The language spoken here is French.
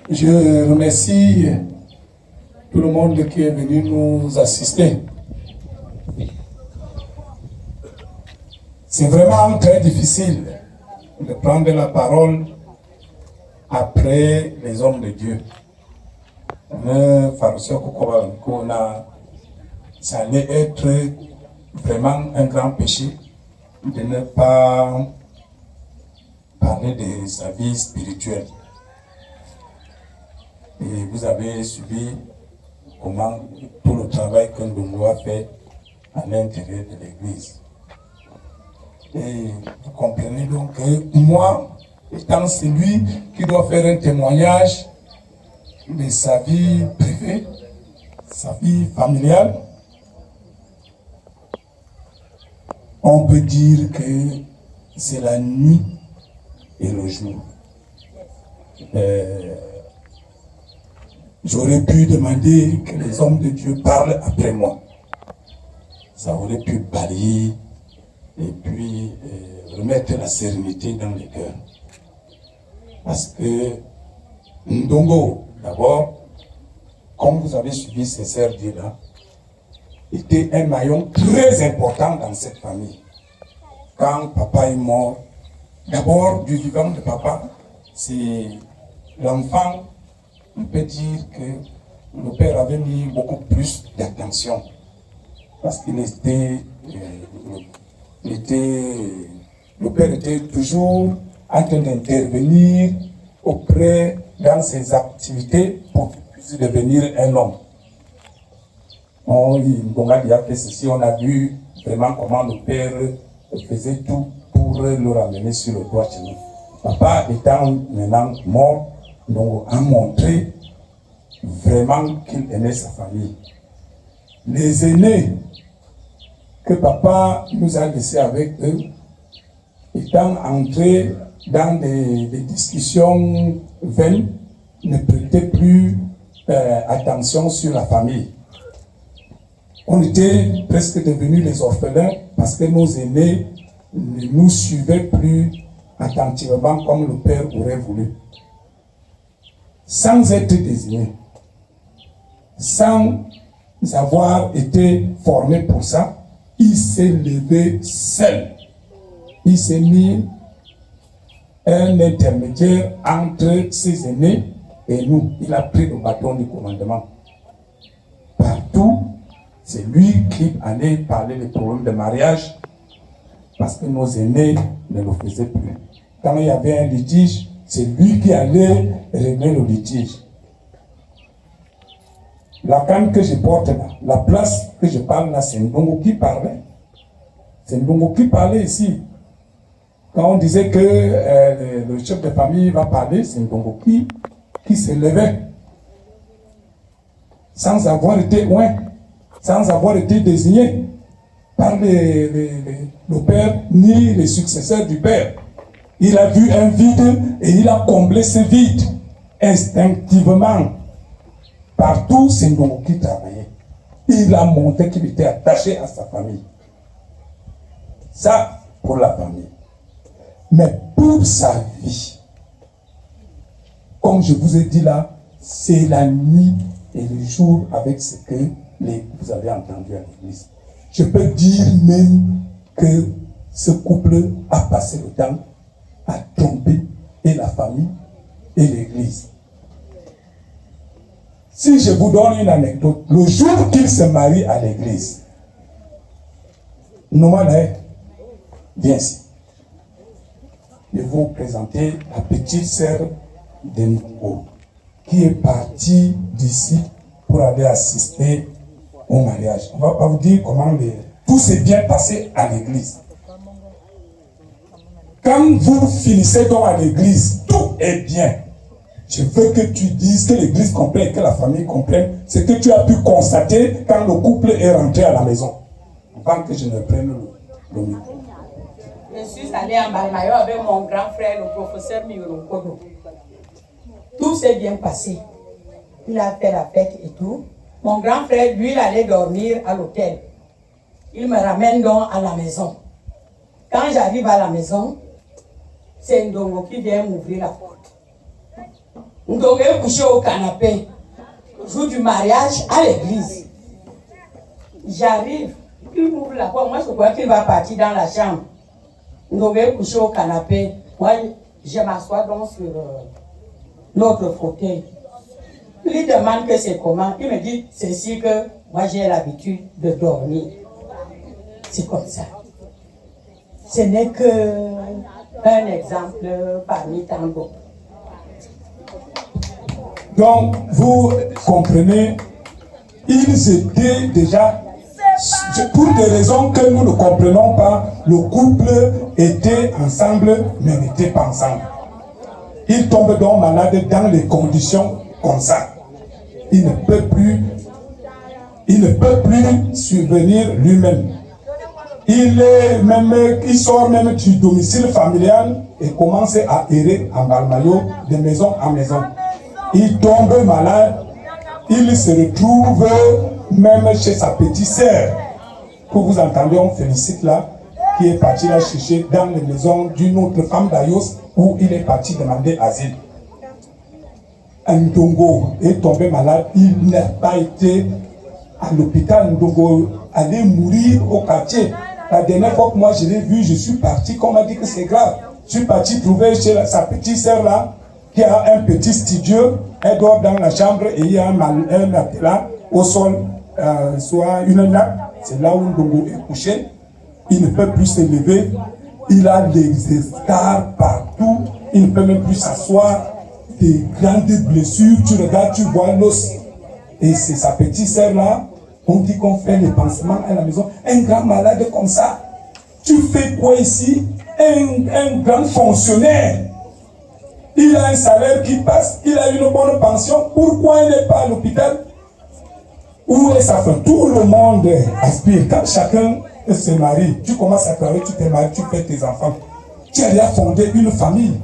Je remercie tout le monde qui est venu nous assister. C'est vraiment très difficile de prendre la parole après les hommes de Dieu. Ça allait être vraiment un grand péché de ne pas parler de sa vie spirituelle. Et vous avez suivi comment tout le travail que Ndongo a fait à l'intérieur de l'Église. Et vous comprenez donc que moi, étant celui qui doit faire un témoignage de sa vie privée, sa vie familiale, on peut dire que c'est la nuit et le jour. J'aurais pu demander que les hommes de Dieu parlent après moi. Ça aurait pu balayer et puis remettre la sérénité dans les cœurs. Parce que Ndongo, d'abord, comme vous avez suivi ces sœurs dire là, était un maillon très important dans cette famille. Quand papa est mort, d'abord du vivant de papa, c'est l'enfant. On peut dire que le père avait mis beaucoup plus d'attention parce qu'il était, le père était toujours en train d'intervenir auprès dans ses activités pour qu'il puisse devenir un homme. On a fait ceci, on a vu vraiment comment le père faisait tout pour le ramener sur le droit chemin. Papa étant maintenant mort, donc a montré vraiment qu'il aimait sa famille. Les aînés que papa nous a laissés avec eux, étant entrés dans des discussions vaines, ne prêtaient plus attention sur la famille. On était presque devenus les orphelins parce que nos aînés ne nous suivaient plus attentivement comme le père aurait voulu. Sans être désigné, sans avoir été formé pour ça, il s'est levé seul. Il s'est mis un intermédiaire entre ses aînés et nous. Il a pris le bâton du commandement. Partout, c'est lui qui allait parler des problèmes de mariage parce que nos aînés ne le faisaient plus. Quand il y avait un litige, c'est lui qui allait régler le litige. La canne que je porte là, la place que je parle là, c'est Ndongo qui parlait. C'est Ndongo qui parlait ici. Quand on disait que le chef de famille va parler, c'est Ndongo qui se levait. Sans avoir été loin, sans avoir été désigné par le père ni les successeurs du père. Il a vu un vide et il a comblé ce vide instinctivement. Partout, c'est Ndongo qui travaillait. Il a montré qu'il était attaché à sa famille. Ça, pour la famille. Mais pour sa vie, comme je vous ai dit là, c'est la nuit et le jour avec ce que vous avez entendu à l'église. Je peux dire même que ce couple a passé le temps à tromper et la famille et l'église. Si je vous donne une anecdote, le jour qu'il se marie à l'église, Nomanae, viens ici. Je vais vous présenter la petite sœur de Ndongo, qui est partie d'ici pour aller assister au mariage. On ne va pas vous dire comment tout s'est bien passé à l'église. Quand vous finissez donc à l'église, tout est bien. Je veux que tu dises, que l'église comprenne, que la famille comprenne ce que tu as pu constater quand le couple est rentré à la maison. Avant que je ne prenne le micro. Je suis allée en Balmayo avec mon grand frère, le professeur Mirokodo. Tout s'est bien passé. Il a fait la fête et tout. Mon grand frère, lui, il allait dormir à l'hôtel. Il me ramène donc à la maison. Quand j'arrive à la maison, c'est Ndongo qui vient m'ouvrir la porte. Nous devons coucher au canapé. Jour du mariage à l'église. J'arrive, il m'ouvre la porte. Moi, je crois qu'il va partir dans la chambre. Nous devons coucher au canapé. Moi, je m'assois donc sur notre fauteuil. Il lui demande que c'est comment. Il me dit, c'est si que moi j'ai l'habitude de dormir. C'est comme ça. Ce n'est que un exemple parmi tant d'autres. Donc, vous comprenez, ils étaient déjà, pour des raisons que nous ne comprenons pas, le couple était ensemble, mais n'était pas ensemble. Il tombe donc malade dans les conditions comme ça. Il ne peut plus survenir lui-même. Il sort même du domicile familial et commence à errer en Balmayo de maison en maison. Il tombe malade, il se retrouve même chez sa petite sœur, que vous entendez, on félicite là, qui est partie la chercher dans les maisons d'une autre femme d'Ayos, où il est parti demander asile. Ndongo est tombé malade, il n'a pas été à l'hôpital. Ndongo allait mourir au quartier. La dernière fois que moi je l'ai vu, je suis parti, qu'on m'a dit que c'est grave. Je suis parti trouver chez sa petite sœur là, qui a un petit studio, elle dort dans la chambre et il y a un matelas au sol, soit une nappe, c'est là où Ndongo est couché. Il ne peut plus se lever, il a des escarres partout, il ne peut même plus s'asseoir, des grandes blessures, tu regardes, tu vois l'os. Et c'est sa petite sœur là, on dit qu'on fait les pansements à la maison. Un grand malade comme ça, tu fais quoi ici? Un grand fonctionnaire. Il a un salaire qui passe, il a une bonne pension. Pourquoi il n'est pas à l'hôpital? Où est sa femme? Tout le monde aspire. Quand chacun se marie, tu commences à travailler, tu te maries, tu fais tes enfants. Tu as déjà fondé une famille.